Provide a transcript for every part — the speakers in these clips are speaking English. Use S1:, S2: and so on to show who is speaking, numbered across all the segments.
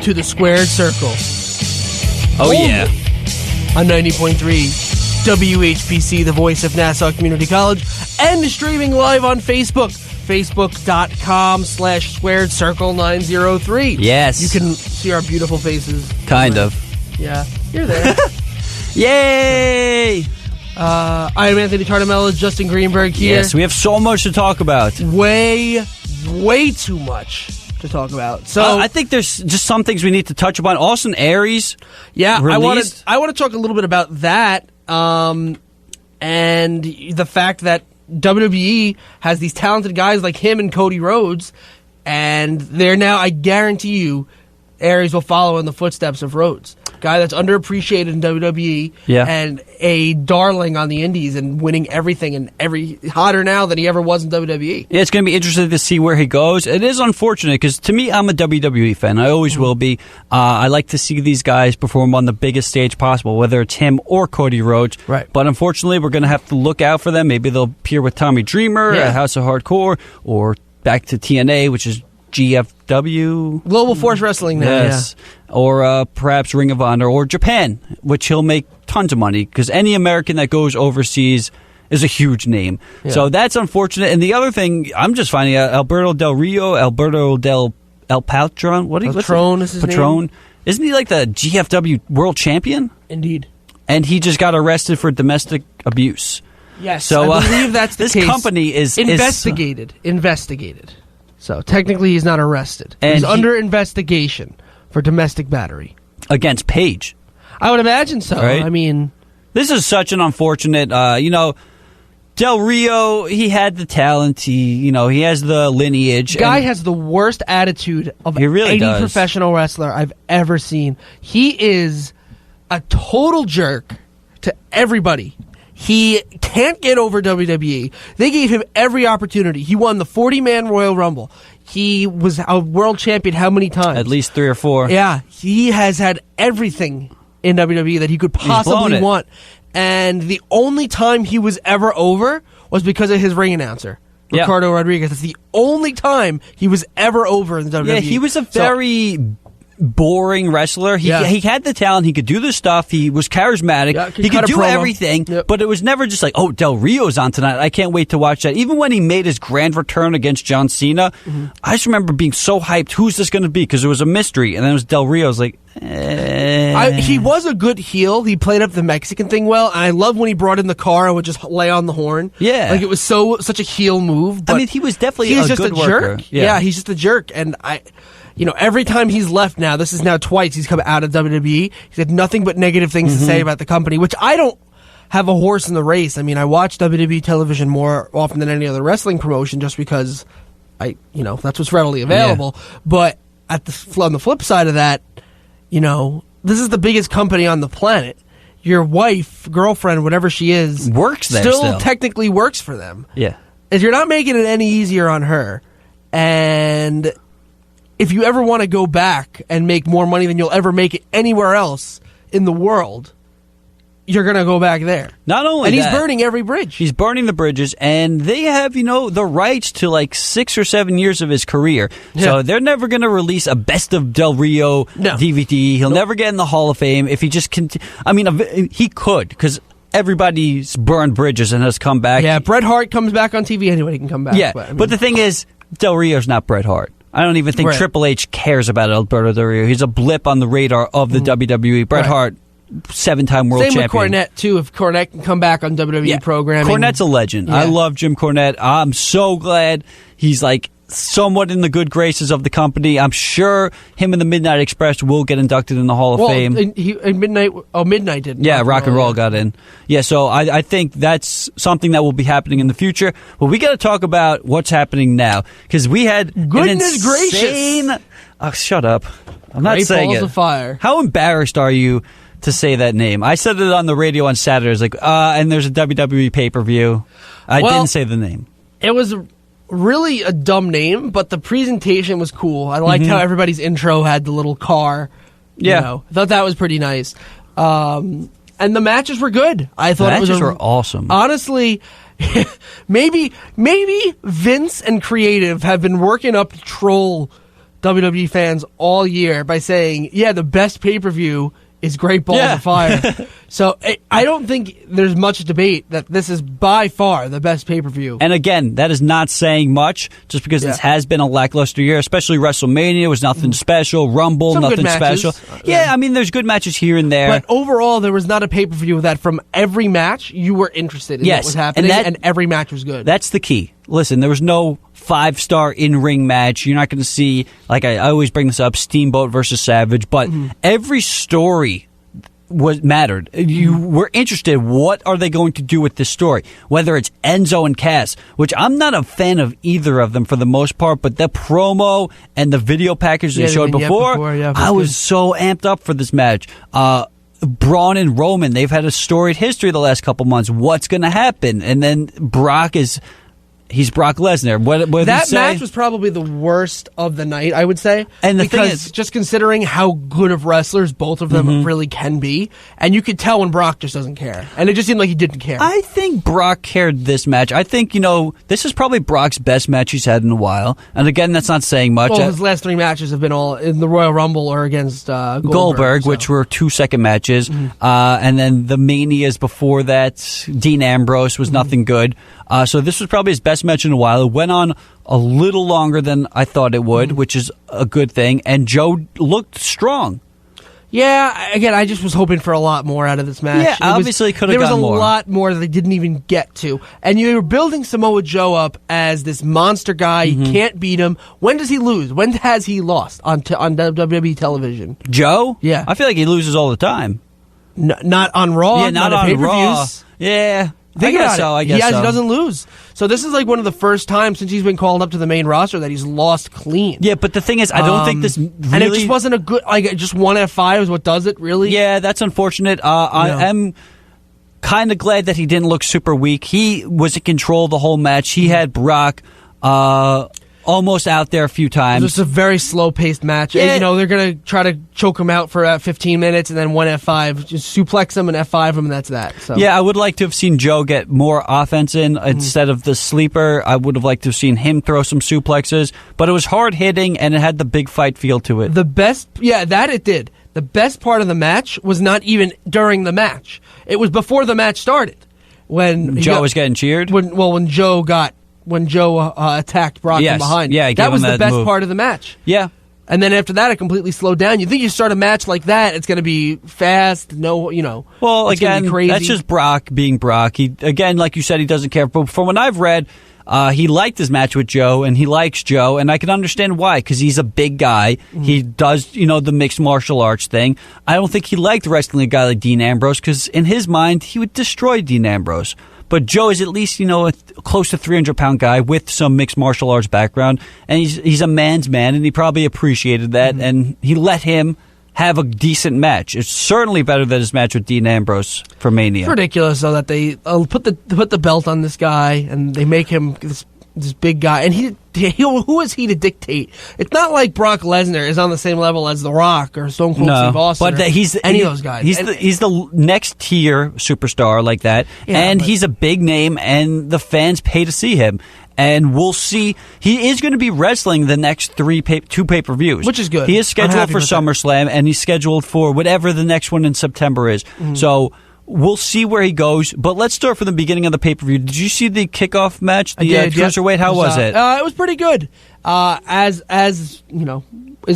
S1: to the Squared Circle.
S2: Oh, yeah.
S1: On 90.3 WHPC, the voice of Nassau Community College, and streaming live on Facebook, facebook.com/Squared Circle 903.
S2: Yes.
S1: You can see our beautiful faces.
S2: Kind of.
S1: Yeah, you're there.
S2: Yay!
S1: I am Anthony Tartamella, Justin Greenberg here.
S2: Yes, we have so much to talk about.
S1: Way too much to talk about. So
S2: I think there's just some things we need to touch upon. Austin Aries,
S1: yeah,
S2: released.
S1: I want to talk a little bit about that, and the fact that WWE has these talented guys like him and Cody Rhodes, and they're now, I guarantee you, Aries will follow in the footsteps of Rhodes. Guy that's underappreciated in WWE,
S2: Yeah.
S1: and a darling on the indies and winning everything and hotter now than he ever was in WWE.
S2: Yeah, it's going to be interesting to see where he goes. It is unfortunate because, to me, I'm a WWE fan. I always will be. I like to see these guys perform on the biggest stage possible, whether it's him or Cody Rhodes.
S1: Right.
S2: But unfortunately, we're going to have to look out for them. Maybe they'll appear with Tommy Dreamer at House of Hardcore, or back to TNA, which is GFW.
S1: Global Force Wrestling now,
S2: Yes. Or perhaps Ring of Honor or Japan, which he'll make tons of money because any American that goes overseas is a huge name.
S1: Yeah.
S2: So that's unfortunate. And the other thing, I'm just finding out, Alberto Del Rio, Alberto Del El Patron,
S1: Patron is his name.
S2: Isn't he like the GFW world champion?
S1: Indeed.
S2: And he just got arrested for domestic abuse.
S1: Yes,
S2: So,
S1: I believe that's the
S2: this
S1: case.
S2: company is
S1: investigated. So technically, he's not arrested.
S2: And
S1: he's
S2: he-
S1: under investigation for domestic battery.
S2: against Paige.
S1: I would imagine so.
S2: Right?
S1: I mean,
S2: This is such an unfortunate, Del Rio, he had the talent. He has the lineage.
S1: guy
S2: and
S1: has the worst attitude of
S2: He really
S1: any
S2: does.
S1: professional wrestler I've ever seen. He is a total jerk to everybody. He can't get over WWE. They gave him every opportunity. He won the 40-man Royal Rumble. He was a world champion how many times?
S2: at least 3 or 4.
S1: Yeah, he has had everything in WWE that he could
S2: blown
S1: possibly
S2: it.
S1: want. And the only time he was ever over was because of his ring announcer,
S2: Yeah.
S1: Ricardo Rodriguez. That's the only time he was ever over in the WWE.
S2: Yeah, he was a
S1: So-
S2: very boring wrestler. He had the talent. He could do the stuff. He was charismatic.
S1: Yeah,
S2: he
S1: cut
S2: could
S1: a
S2: do
S1: promo.
S2: everything.
S1: Yep.
S2: But it was never just like, oh, Del Rio's on tonight. I can't wait to watch that. Even when he made his grand return against John Cena, I just remember being so hyped. Who's this going to be? Because it was a mystery. And then it was Del Rio. I was like,
S1: He was a good heel. He played up the Mexican thing well. And I love when he brought in the car and would just lay on the horn.
S2: Yeah.
S1: Like it was such a heel move. But
S2: I mean, he was definitely
S1: he's
S2: a
S1: just
S2: good
S1: a
S2: worker.
S1: jerk. Yeah, he's just a jerk. And every time he's left now, this is now twice he's come out of WWE, he's had nothing but negative things to say about the company, which I don't have a horse in the race. I mean, I watch WWE television more often than any other wrestling promotion just because that's what's readily available. But on the flip side of that, this is the biggest company on the planet. Your wife, girlfriend, whatever she is,
S2: Works there still.
S1: technically works for them.
S2: Yeah.
S1: If you're not making it any easier on her, and if you ever want to go back and make more money than you'll ever make it anywhere else in the world, you're going to go back there.
S2: Not only
S1: and he's
S2: that,
S1: burning every bridge.
S2: He's burning the bridges, and they have, the rights to like 6 or 7 years of his career.
S1: Yeah.
S2: So they're never going to release a Best of Del Rio DVD. He'll never get in the Hall of Fame if he just he could, because everybody's burned bridges and has come back.
S1: Yeah, Bret Hart comes back on TV, anybody can come back.
S2: Yeah, but the thing is, Del Rio's not Bret Hart. I don't even think
S1: Right.
S2: Triple H cares about Alberto Del Rio. He's a blip on the radar of the WWE. Bret
S1: Right.
S2: Hart, 7-time world
S1: Same
S2: champion.
S1: with Cornette, too. If Cornette can come back on WWE programming.
S2: Cornette's a legend.
S1: Yeah.
S2: I love Jim Cornette. I'm so glad he's somewhat in the good graces of the company. I'm sure him and the Midnight Express will get inducted in the Hall of Fame.
S1: Midnight didn't.
S2: Yeah, Rock and Roll got in. Yeah, so I think that's something that will be happening in the future. But we got to talk about what's happening now, because we had
S1: Goodness
S2: an insane...
S1: gracious.
S2: Oh, shut up. I'm not
S1: Great
S2: saying
S1: balls
S2: it.
S1: of fire.
S2: How embarrassed are you to say that name? I said it on the radio on Saturday. And there's a WWE pay-per-view. I
S1: Well,
S2: didn't say the name.
S1: It was really a dumb name, but the presentation was cool. I liked how everybody's intro had the little car.
S2: Yeah.
S1: I thought that was pretty nice. And the matches were good. I thought
S2: Matches
S1: it was
S2: were awesome.
S1: Honestly, maybe Vince and creative have been working up to troll WWE fans all year by saying, yeah, the best pay-per-view is Great Balls of Fire. So I don't think there's much debate that this is by far the best pay-per-view.
S2: And again, that is not saying much, just because this has been a lackluster year, especially WrestleMania was nothing special, Rumble,
S1: Some
S2: nothing
S1: good matches.
S2: special. I mean, there's good matches here and there.
S1: But overall, there was not a pay-per-view that from every match you were interested in what was happening, and every match was good.
S2: That's the key. Listen, there was no 5-star in-ring match. You're not going to see, like I always bring this up, Steamboat versus Savage, but every story mattered. You were interested, what are they going to do with this story? Whether it's Enzo and Cass, which I'm not a fan of either of them for the most part, but the promo and the video package they showed before I was so amped up for this match. Braun and Roman, they've had a storied history the last couple months. What's going to happen? And then he's Brock Lesnar. What
S1: that match was probably the worst of the night, I would say.
S2: And the
S1: because
S2: thing is,
S1: just considering how good of wrestlers both of them really can be, and you could tell when Brock just doesn't care. And it just seemed like he didn't care.
S2: I think Brock cared this match. I think, this is probably Brock's best match he's had in a while. And again, that's not saying much.
S1: Well, his last 3 matches have been all in the Royal Rumble or against Goldberg,
S2: which were 2-second matches. And then the Manias before that, Dean Ambrose was nothing good. So this was probably his best match in a while. It went on a little longer than I thought it would, which is a good thing. And Joe looked strong.
S1: Yeah, again, I just was hoping for a lot more out of this match.
S2: Yeah, obviously could have gotten more.
S1: There was a lot more that they didn't even get to. And you were building Samoa Joe up as this monster guy. You can't beat him. When does he lose? When has he lost on WWE television?
S2: Joe?
S1: Yeah.
S2: I feel like he loses all the time.
S1: Not on Raw.
S2: Yeah, not on Raw. Yeah.
S1: Think about it.
S2: I guess
S1: He doesn't lose. So this is like one of the first times since he's been called up to the main roster that he's lost clean.
S2: Yeah, but the thing is, I don't think this really...
S1: And it just wasn't a good... Like, just 1 F5 is what does it, really?
S2: Yeah, that's unfortunate. I am kind of glad that he didn't look super weak. He was in control the whole match. He had Brock almost out there a few times.
S1: It was a very slow-paced match.
S2: Yeah.
S1: And, they're going to try to choke him out for 15 minutes and then 1 F5. Just suplex him and F5 him, and that's that. So.
S2: Yeah, I would like to have seen Joe get more offense in instead of the sleeper. I would have liked to have seen him throw some suplexes. But it was hard-hitting, and it had the big fight feel to it.
S1: That it did. The best part of the match was not even during the match. It was before the match started. When
S2: Joe was getting cheered?
S1: When Joe attacked Brock from behind.
S2: Yeah,
S1: that was the best
S2: move.
S1: part of the match.
S2: Yeah.
S1: And then after that, it completely slowed down. You think you start a match like that, it's going to be fast,
S2: Well,
S1: it's
S2: again,
S1: be crazy.
S2: that's just Brock being Brock. He, again, like you said, he doesn't care. But from what I've read, he liked his match with Joe, and he likes Joe, and I can understand why, because he's a big guy. He does, the mixed martial arts thing. I don't think he liked wrestling a guy like Dean Ambrose, because in his mind, he would destroy Dean Ambrose. But Joe is at least, a close to 300-pound guy with some mixed martial arts background, and he's a man's man, and he probably appreciated that, and he let him have a decent match. It's certainly better than his match with Dean Ambrose for Mania.
S1: It's ridiculous, though, that they put the belt on this guy, and they make him this big guy, and who is he to dictate? It's not like Brock Lesnar is on the same level as The Rock or Stone Cold Steve Austin.
S2: But he's
S1: any of those guys.
S2: He's the next tier superstar like that, he's a big name, and the fans pay to see him. And we'll see. He is going to be wrestling the next 2 pay-per-views.
S1: Which is good.
S2: He is scheduled for SummerSlam, and he's scheduled for whatever the next one in September is. So we'll see where he goes. But let's start from the beginning of the pay-per-view. Did you see the kickoff match, the Cruiserweight? How was it?
S1: It was pretty good. As is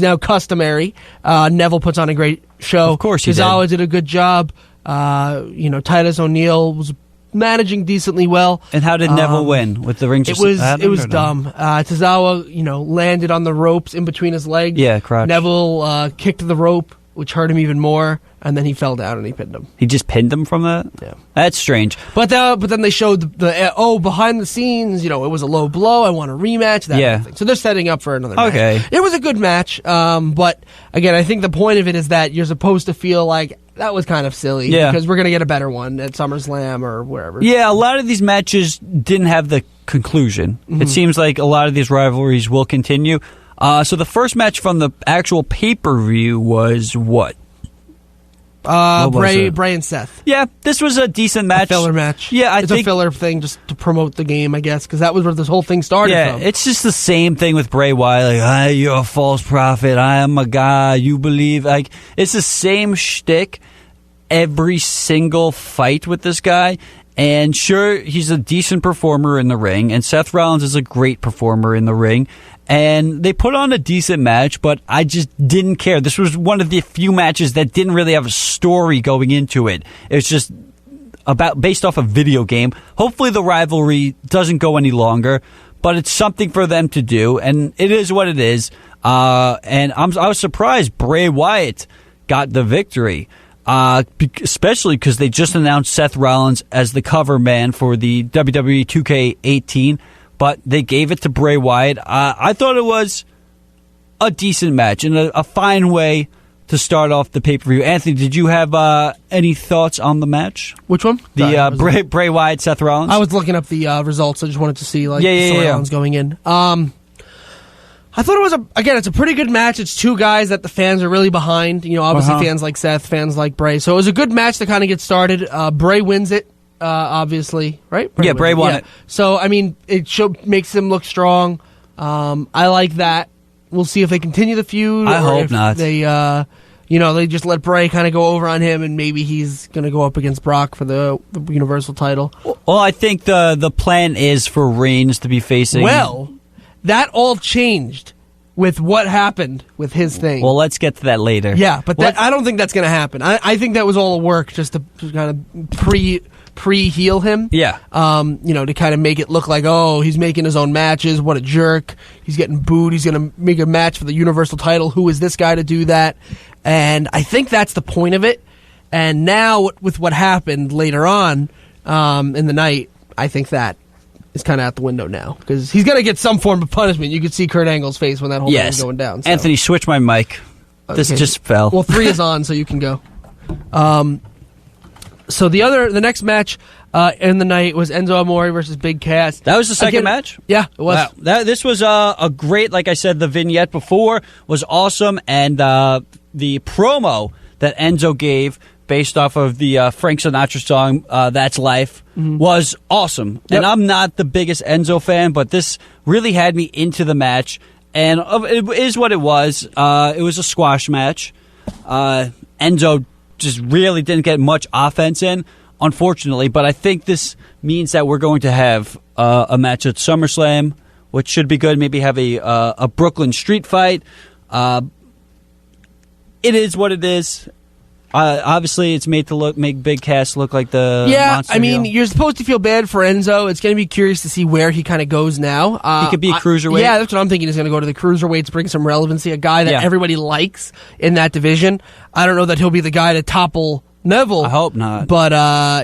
S1: now customary, Neville puts on a great show.
S2: Of course he did.
S1: Tozawa did a good job. Titus O'Neil was managing decently well.
S2: And how did Neville win with the ring?
S1: It was dumb. Tozawa, landed on the ropes in between his legs.
S2: Yeah, crotch.
S1: Neville kicked the rope, which hurt him even more, and then he fell down and he pinned him.
S2: He just pinned him from that?
S1: Yeah.
S2: That's strange.
S1: But then they showed behind the scenes, it was a low blow, I want a rematch, that kind of thing. So they're setting up for another match.
S2: Okay.
S1: It was a good match, but again, I think the point of it is that you're supposed to feel like that was kind of silly because we're going to get a better one at SummerSlam or wherever. Yeah,
S2: a lot of these matches didn't have the conclusion. It seems like a lot of these rivalries will continue. So the first match from the actual pay-per-view was what? What was it?
S1: Bray and Seth.
S2: Yeah, this was a decent match.
S1: Filler match.
S2: Yeah,
S1: it's a filler thing just to promote the game, I guess, because that was where this whole thing started from.
S2: It's just the same thing with Bray Wyatt. Like, you're a false prophet. I am a guy. You believe. Like, it's the same shtick every single fight with this guy. And sure, he's a decent performer in the ring, and Seth Rollins is a great performer in the ring. And they put on a decent match, but I just didn't care. This was one of the few matches that didn't really have a story going into it. It was just based off a video game. Hopefully the rivalry doesn't go any longer, but it's something for them to do, and it is what it is. And I was surprised Bray Wyatt got the victory. Especially because they just announced Seth Rollins as the cover man for the WWE 2K18, but they gave it to Bray Wyatt. I thought it was a decent match and a fine way to start off the pay-per-view. Anthony, did you have any thoughts on the match?
S1: Which one?
S2: The Bray Wyatt, Seth Rollins?
S1: I was looking up the results. I just wanted to see the storylines going in. I thought it was it's a pretty good match. It's two guys that the fans are really behind. Obviously fans like Seth, fans like Bray. So it was a good match to kind of get started. Bray wins it, obviously, right?
S2: Bray won it.
S1: So, it makes him look strong. I like that. We'll see if they continue the feud.
S2: I hope not.
S1: They, they just let Bray kind of go over on him, and maybe he's going to go up against Brock for the Universal title.
S2: Well, I think the plan is for Reigns to be facing...
S1: Well... That all changed with what happened with his thing.
S2: Well, let's get to that later.
S1: Yeah, but I don't think that's going to happen. I think that was all a work just to kind of pre-heal him.
S2: Yeah.
S1: To kind of make it look like, he's making his own matches. What a jerk. He's getting booed. He's going to make a match for the Universal title. Who is this guy to do that? And I think that's the point of it. And now with what happened later on in the night, I think that is kind of out the window now because he's going to get some form of punishment. You could see Kurt Angle's face when that whole thing was going down. So.
S2: Anthony, switch my mic. This just fell.
S1: Well, 3 is on, so you can go. So the next match in the night was Enzo Amore versus Big Cass.
S2: That was the second match?
S1: Yeah, it was.
S2: Wow. This was a great, like I said, the vignette before was awesome, and the promo that Enzo gave based off of the Frank Sinatra song, That's Life, was awesome. Yep. And I'm not the biggest Enzo fan, but this really had me into the match. And it is what it was. It was a squash match. Enzo just really didn't get much offense in, unfortunately. But I think this means that we're going to have a match at SummerSlam, which should be good. Maybe have a Brooklyn street fight. It is what it is. Obviously, it's made to make Big Cass look like the monster heel.
S1: You're supposed to feel bad for Enzo. It's going to be curious to see where he kind of goes now.
S2: He could be a cruiserweight.
S1: Yeah, that's what I'm thinking. He's going to go to the cruiserweights, bring some relevancy, a guy that everybody likes in that division. I don't know that he'll be the guy to topple Neville.
S2: I hope not.
S1: But,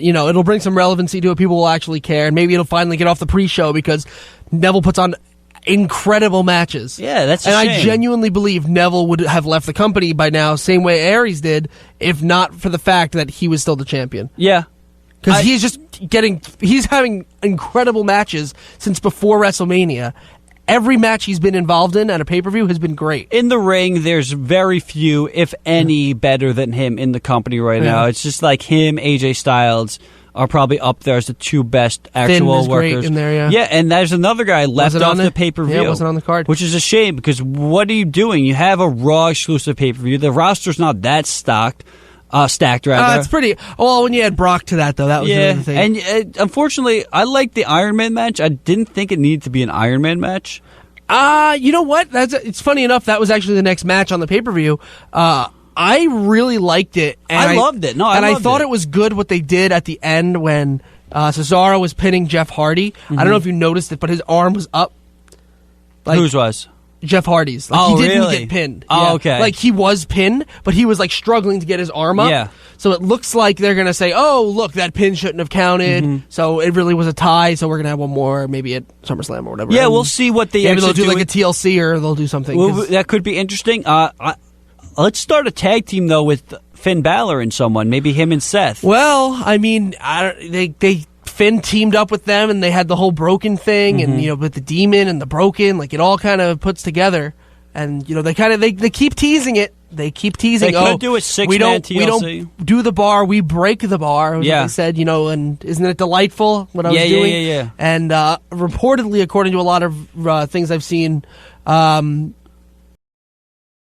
S1: it'll bring some relevancy to it. People will actually care, and maybe it'll finally get off the pre-show because Neville puts on incredible matches.
S2: Yeah, that's a
S1: shame.
S2: I
S1: genuinely believe Neville would have left the company by now, same way Aries did, if not for the fact that he was still the champion.
S2: Yeah.
S1: Because he's having incredible matches since before WrestleMania. Every match he's been involved in at a pay-per-view has been great.
S2: In the ring, there's very few, if any, better than him in the company right now. It's just like him, AJ Styles are probably up there as the 2 best actual
S1: Finn
S2: workers.
S1: Great in there,
S2: yeah, and there's another guy left off the pay-per-view.
S1: Yeah, it wasn't on the card.
S2: Which is a shame, because what are you doing? You have a Raw exclusive pay-per-view. The roster's not that stacked, rather.
S1: It's pretty... Well, when you had Brock to that, though, that was the other thing.
S2: And unfortunately, I liked the Iron Man match. I didn't think it needed to be an Iron Man match.
S1: You know what? It's funny enough, that was actually the next match on the pay-per-view. I really liked it. And
S2: I loved it.
S1: I thought it was good what they did at the end when Cesaro was pinning Jeff Hardy. Mm-hmm. I don't know if you noticed it, but his arm was up.
S2: Whose was?
S1: Jeff Hardy's.
S2: He
S1: didn't
S2: really?
S1: get pinned.
S2: Oh, okay.
S1: Like, he was pinned, but he was, struggling to get his arm up.
S2: Yeah.
S1: So it looks like they're going to say, oh, look, that pin shouldn't have counted. Mm-hmm. So it really was a tie, so we're going to have one more, maybe at SummerSlam or whatever.
S2: Yeah, we'll see what they
S1: maybe they'll do, a TLC or they'll do something.
S2: Well, that could be interesting. Let's start a tag team, though, with Finn Balor and someone. Maybe him and Seth.
S1: Well, Finn teamed up with them, and they had the whole broken thing, and with the demon and the broken, it all kind of puts together. And they keep teasing it. They keep teasing.
S2: They could do a 6-man TLC.
S1: We don't do the bar. We break the bar. Was what they said. And isn't it delightful what I was doing?
S2: Yeah.
S1: And reportedly, according to a lot of things I've seen,